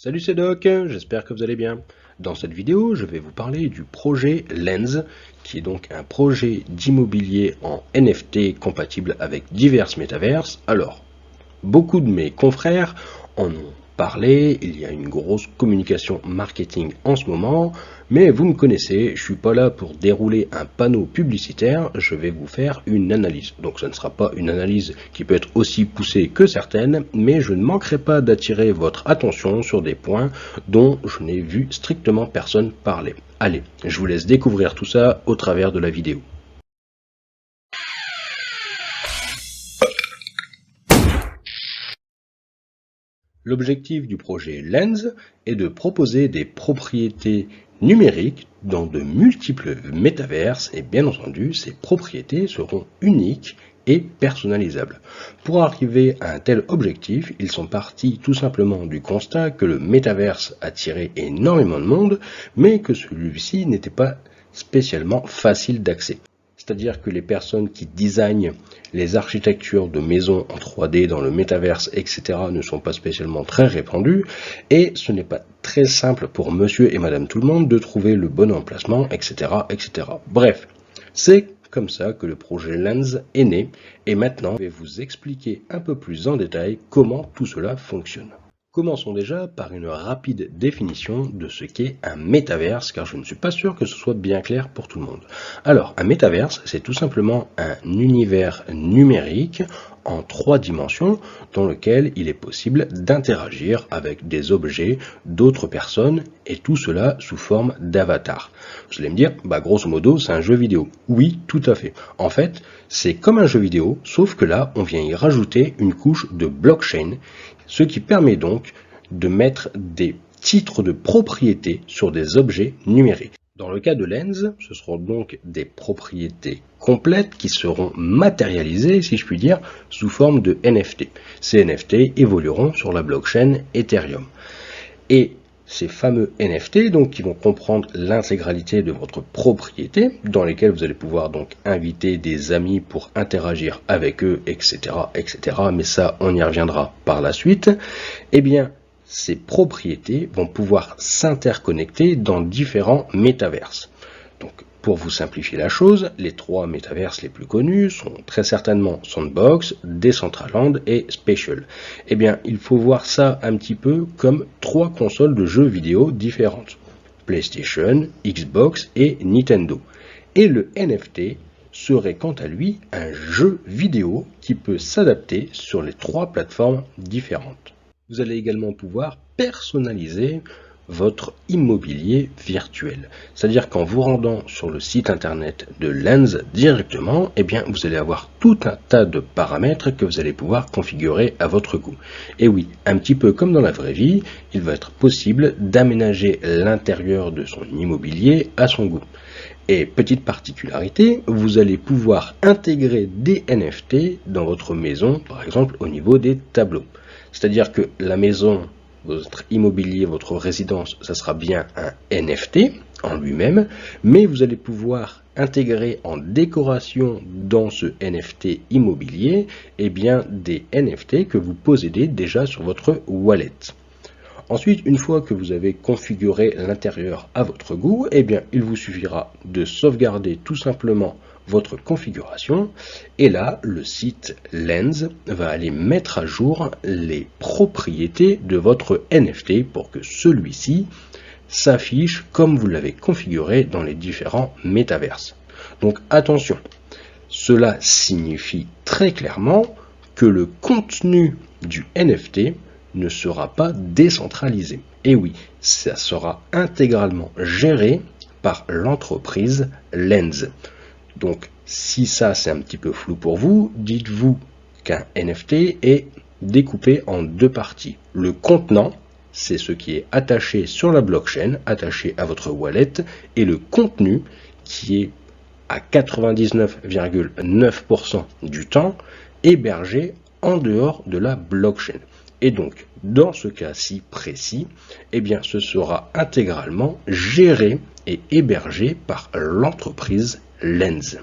Salut, c'est Doc, j'espère que vous allez bien. Dans cette vidéo, je vais vous parler du projet Lens, qui est donc un projet d'immobilier en NFT compatible avec divers métaverses. Alors, beaucoup de mes confrères en ont parlé, il y a une grosse communication marketing en ce moment, mais vous me connaissez, je suis pas là pour dérouler un panneau publicitaire, je vais vous faire une analyse. Donc ça ne sera pas une analyse qui peut être aussi poussée que certaines, mais je ne manquerai pas d'attirer votre attention sur des points dont je n'ai vu strictement personne parler. Allez, je vous laisse découvrir tout ça au travers de la vidéo. L'objectif du projet Lens est de proposer des propriétés numériques dans de multiples métaverses et bien entendu, ces propriétés seront uniques et personnalisables. Pour arriver à un tel objectif, ils sont partis tout simplement du constat que le métaverse attirait énormément de monde, mais que celui-ci n'était pas spécialement facile d'accès. C'est-à-dire que les personnes qui designent les architectures de maisons en 3D dans le métaverse, etc. ne sont pas spécialement très répandues et ce n'est pas très simple pour monsieur et madame tout le monde de trouver le bon emplacement, etc. etc. Bref, c'est comme ça que le projet Lens est né et maintenant je vais vous expliquer un peu plus en détail comment tout cela fonctionne. Commençons déjà par une rapide définition de ce qu'est un métaverse, car je ne suis pas sûr que ce soit bien clair pour tout le monde. Alors, un métaverse, c'est tout simplement un univers numérique en 3 dimensions dans lequel il est possible d'interagir avec des objets d'autres personnes et tout cela sous forme d'avatar. Vous allez me dire, grosso modo, c'est un jeu vidéo. Oui, tout à fait. En fait, c'est comme un jeu vidéo, sauf que là, on vient y rajouter une couche de blockchain, ce qui permet donc de mettre des titres de propriété sur des objets numériques. Dans le cas de Lens, ce seront donc des propriétés complètes qui seront matérialisées, si je puis dire, sous forme de NFT. Ces NFT évolueront sur la blockchain Ethereum. Et ces fameux NFT, donc, qui vont comprendre l'intégralité de votre propriété, dans lesquels vous allez pouvoir donc inviter des amis pour interagir avec eux, etc., etc. Mais ça, on y reviendra par la suite. Eh bien, ces propriétés vont pouvoir s'interconnecter dans différents métaverses. Donc, pour vous simplifier la chose, les 3 métaverses les plus connus sont très certainement Sandbox, Decentraland et Spatial. Eh bien, il faut voir ça un petit peu comme 3 consoles de jeux vidéo différentes. PlayStation, Xbox et Nintendo. Et le NFT serait quant à lui un jeu vidéo qui peut s'adapter sur les 3 plateformes différentes. Vous allez également pouvoir personnaliser votre immobilier virtuel. C'est-à-dire qu'en vous rendant sur le site internet de Lens directement, eh bien, vous allez avoir tout un tas de paramètres que vous allez pouvoir configurer à votre goût. Et oui, un petit peu comme dans la vraie vie, il va être possible d'aménager l'intérieur de son immobilier à son goût. Et petite particularité, vous allez pouvoir intégrer des NFT dans votre maison, par exemple au niveau des tableaux. C'est-à-dire que la maison, votre immobilier, votre résidence, ça sera bien un NFT en lui-même, mais vous allez pouvoir intégrer en décoration dans ce NFT immobilier, eh bien, des NFT que vous possédez déjà sur votre wallet. Ensuite, une fois que vous avez configuré l'intérieur à votre goût, eh bien, il vous suffira de sauvegarder tout simplement votre configuration et là, le site Lens va aller mettre à jour les propriétés de votre NFT pour que celui-ci s'affiche comme vous l'avez configuré dans les différents métaverses. Donc attention, cela signifie très clairement que le contenu du NFT ne sera pas décentralisé. Et oui, ça sera intégralement géré par l'entreprise Lens. Donc, si ça c'est un petit peu flou pour vous, dites-vous qu'un NFT est découpé en 2 parties. Le contenant, c'est ce qui est attaché sur la blockchain, attaché à votre wallet, et le contenu qui est à 99,9% du temps hébergé en dehors de la blockchain. Et donc, dans ce cas-ci précis, eh bien, ce sera intégralement géré et hébergé par l'entreprise Lens.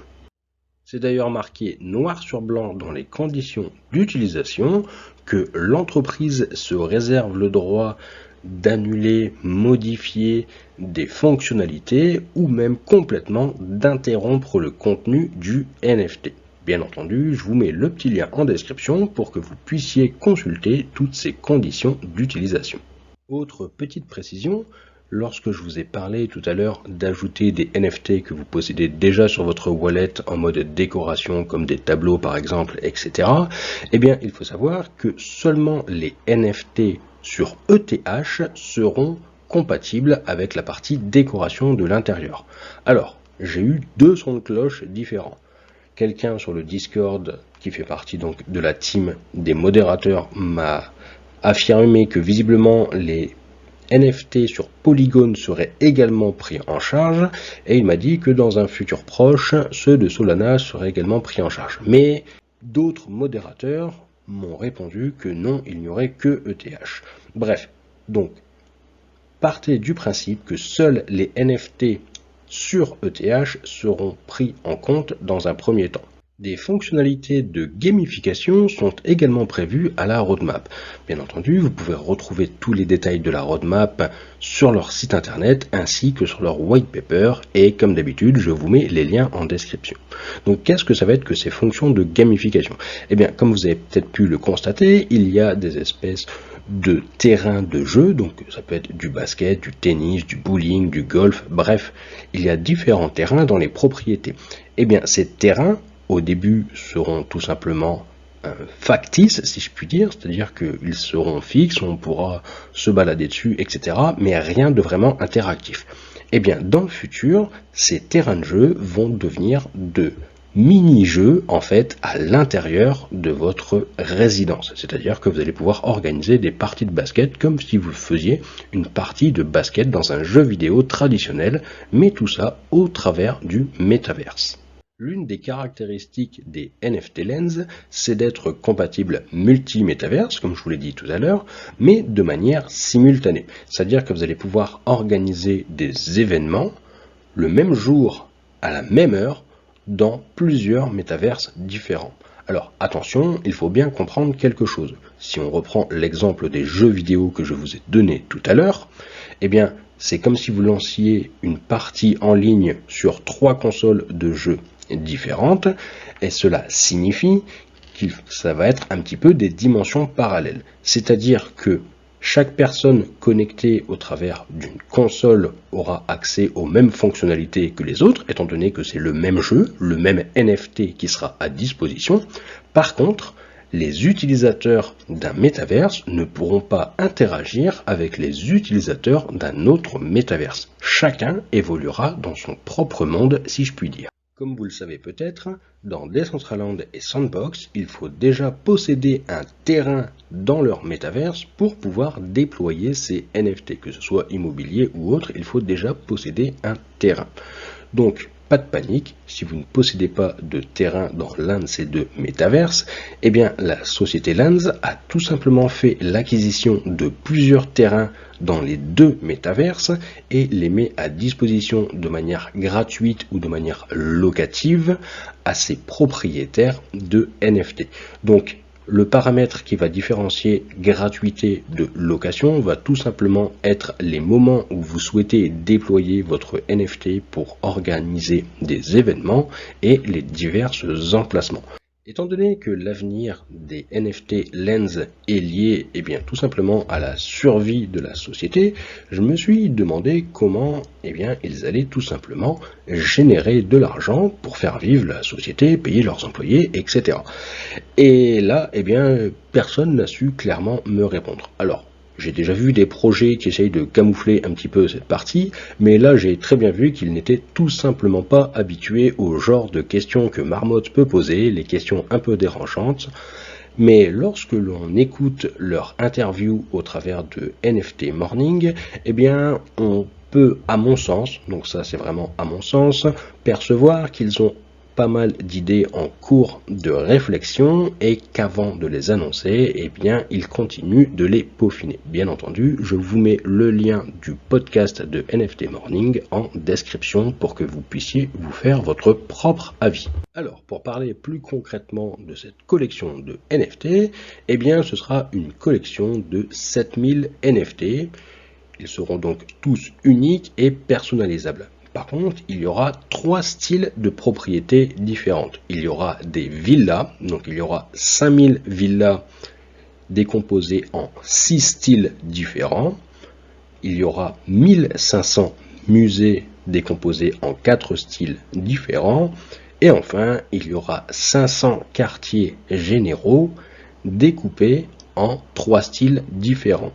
C'est d'ailleurs marqué noir sur blanc dans les conditions d'utilisation que l'entreprise se réserve le droit d'annuler, modifier des fonctionnalités ou même complètement d'interrompre le contenu du NFT. Bien entendu, je vous mets le petit lien en description pour que vous puissiez consulter toutes ces conditions d'utilisation. Autre petite précision, lorsque je vous ai parlé tout à l'heure d'ajouter des NFT que vous possédez déjà sur votre wallet en mode décoration comme des tableaux par exemple, etc. Eh bien, il faut savoir que seulement les NFT sur ETH seront compatibles avec la partie décoration de l'intérieur. Alors, j'ai eu deux sons de cloche différents. Quelqu'un sur le Discord qui fait partie donc de la team des modérateurs m'a affirmé que visiblement les NFT sur Polygon seraient également pris en charge et il m'a dit que dans un futur proche, ceux de Solana seraient également pris en charge. Mais d'autres modérateurs m'ont répondu que non, il n'y aurait que ETH. Bref, donc partez du principe que seuls les NFT sur ETH seront pris en compte dans un premier temps. Des fonctionnalités de gamification sont également prévues à la roadmap. Bien entendu, vous pouvez retrouver tous les détails de la roadmap sur leur site internet ainsi que sur leur white paper et comme d'habitude, je vous mets les liens en description. Donc qu'est-ce que ça va être que ces fonctions de gamification? Eh bien, comme vous avez peut-être pu le constater, il y a des espèces de terrains de jeu, donc ça peut être du basket, du tennis, du bowling, du golf, bref, il y a différents terrains dans les propriétés. Eh bien, ces terrains au début seront tout simplement factices, si je puis dire, c'est-à-dire qu'ils seront fixes, on pourra se balader dessus, etc., mais rien de vraiment interactif. Eh bien, dans le futur, ces terrains de jeu vont devenir de mini-jeux, en fait, à l'intérieur de votre résidence. C'est-à-dire que vous allez pouvoir organiser des parties de basket comme si vous faisiez une partie de basket dans un jeu vidéo traditionnel, mais tout ça au travers du Metaverse. L'une des caractéristiques des NFT Lens, c'est d'être compatible multi-métaverse, comme je vous l'ai dit tout à l'heure, mais de manière simultanée. C'est-à-dire que vous allez pouvoir organiser des événements le même jour, à la même heure, dans plusieurs métaverses différents. Alors attention, il faut bien comprendre quelque chose. Si on reprend l'exemple des jeux vidéo que je vous ai donné tout à l'heure, eh bien, c'est comme si vous lanciez une partie en ligne sur 3 consoles de jeux différentes, et cela signifie que ça va être un petit peu des dimensions parallèles. C'est-à-dire que chaque personne connectée au travers d'une console aura accès aux mêmes fonctionnalités que les autres, étant donné que c'est le même jeu, le même NFT qui sera à disposition. Par contre, les utilisateurs d'un métaverse ne pourront pas interagir avec les utilisateurs d'un autre métaverse. Chacun évoluera dans son propre monde, si je puis dire. Comme vous le savez peut-être, dans Decentraland et Sandbox, il faut déjà posséder un terrain dans leur métaverse pour pouvoir déployer ces NFT, que ce soit immobilier ou autre, il faut déjà posséder un terrain. Donc, pas de panique, si vous ne possédez pas de terrain dans l'un de ces deux métaverses, eh bien la société Lens a tout simplement fait l'acquisition de plusieurs terrains dans les deux métaverses et les met à disposition de manière gratuite ou de manière locative à ses propriétaires de NFT. Donc, le paramètre qui va différencier gratuité de location va tout simplement être les moments où vous souhaitez déployer votre NFT pour organiser des événements et les divers emplacements. Étant donné que l'avenir des NFT Lens est lié tout simplement à la survie de la société, je me suis demandé comment ils allaient tout simplement générer de l'argent pour faire vivre la société, payer leurs employés, etc. Et là, personne n'a su clairement me répondre. Alors, j'ai déjà vu des projets qui essayent de camoufler un petit peu cette partie, mais là j'ai très bien vu qu'ils n'étaient tout simplement pas habitués au genre de questions que Marmotte peut poser, les questions un peu dérangeantes. Mais lorsque l'on écoute leur interview au travers de NFT Morning, on peut, à mon sens, donc ça c'est vraiment à mon sens, percevoir qu'ils ont pas mal d'idées en cours de réflexion et qu'avant de les annoncer, ils continuent de les peaufiner. Bien entendu, je vous mets le lien du podcast de NFT Morning en description pour que vous puissiez vous faire votre propre avis. Alors, pour parler plus concrètement de cette collection de NFT, ce sera une collection de 7000 NFT Ils seront donc tous uniques et personnalisables. Par contre, il y aura 3 styles de propriétés différentes. Il y aura des villas, donc il y aura 5000 villas décomposées en 6 styles différents. Il y aura 1500 musées décomposés en 4 styles différents. Et enfin, il y aura 500 quartiers généraux découpés en 3 styles différents.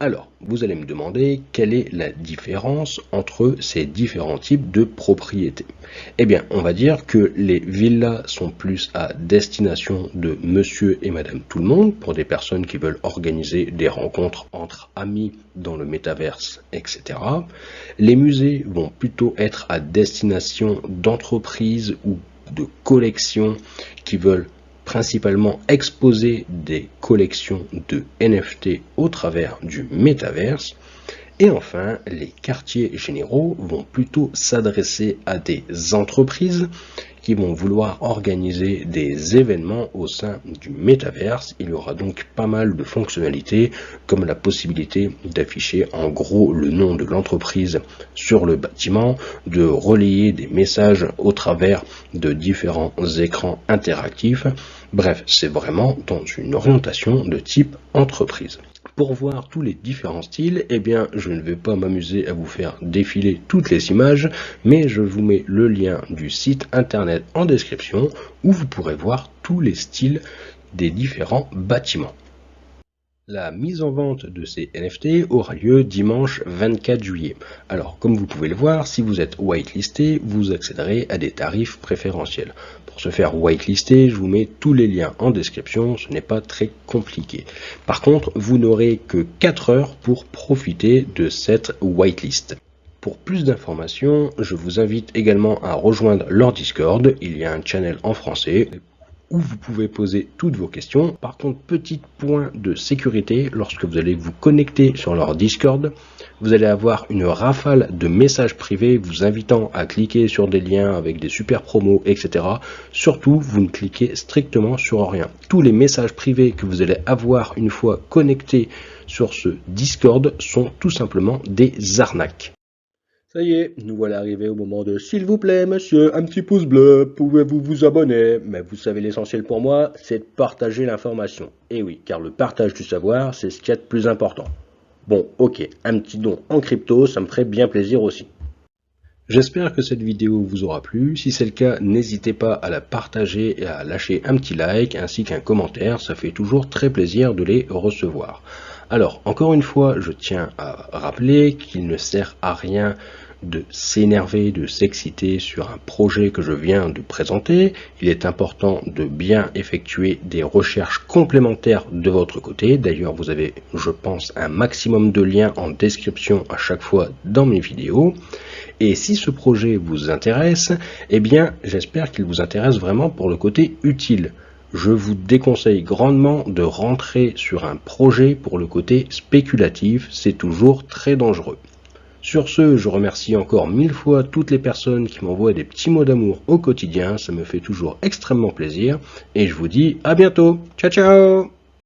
Alors, vous allez me demander quelle est la différence entre ces différents types de propriétés. Eh bien, on va dire que les villas sont plus à destination de monsieur et madame tout le monde, pour des personnes qui veulent organiser des rencontres entre amis dans le métaverse, etc. Les musées vont plutôt être à destination d'entreprises ou de collections qui veulent principalement exposer des collections de NFT au travers du métaverse. Et enfin, les quartiers généraux vont plutôt s'adresser à des entreprises qui vont vouloir organiser des événements au sein du métaverse. Il y aura donc pas mal de fonctionnalités comme la possibilité d'afficher en gros le nom de l'entreprise sur le bâtiment, de relayer des messages au travers de différents écrans interactifs. Bref, c'est vraiment dans une orientation de type entreprise. Pour voir tous les différents styles, eh bien, je ne vais pas m'amuser à vous faire défiler toutes les images, mais je vous mets le lien du site internet en description où vous pourrez voir tous les styles des différents bâtiments. La mise en vente de ces NFT aura lieu dimanche 24 juillet. Alors, comme vous pouvez le voir, si vous êtes whitelisté, vous accéderez à des tarifs préférentiels. Pour se faire whitelister, je vous mets tous les liens en description, ce n'est pas très compliqué. Par contre, vous n'aurez que 4 heures pour profiter de cette whitelist. Pour plus d'informations, je vous invite également à rejoindre leur Discord, il y a un channel en français où vous pouvez poser toutes vos questions. Par contre, petit point de sécurité, lorsque vous allez vous connecter sur leur Discord, vous allez avoir une rafale de messages privés vous invitant à cliquer sur des liens avec des super promos, etc. Surtout, vous ne cliquez strictement sur rien. Tous les messages privés que vous allez avoir une fois connectés sur ce Discord sont tout simplement des arnaques. Ça y est, nous voilà arrivés au moment de s'il vous plaît, monsieur, un petit pouce bleu, pouvez-vous vous abonner? Mais vous savez, l'essentiel pour moi, c'est de partager l'information. Et oui, car le partage du savoir, c'est ce qu'il y a de plus important. Bon, ok, un petit don en crypto, ça me ferait bien plaisir aussi. J'espère que cette vidéo vous aura plu. Si c'est le cas, n'hésitez pas à la partager et à lâcher un petit like ainsi qu'un commentaire. Ça fait toujours très plaisir de les recevoir. Alors, encore une fois, je tiens à rappeler qu'il ne sert à rien de s'énerver, de s'exciter sur un projet que je viens de présenter. Il est important de bien effectuer des recherches complémentaires de votre côté. D'ailleurs, vous avez, je pense, un maximum de liens en description à chaque fois dans mes vidéos. Et si ce projet vous intéresse, eh bien, j'espère qu'il vous intéresse vraiment pour le côté utile. Je vous déconseille grandement de rentrer sur un projet pour le côté spéculatif, c'est toujours très dangereux. Sur ce, je remercie encore 1000 fois toutes les personnes qui m'envoient des petits mots d'amour au quotidien, ça me fait toujours extrêmement plaisir, et je vous dis à bientôt, ciao ciao!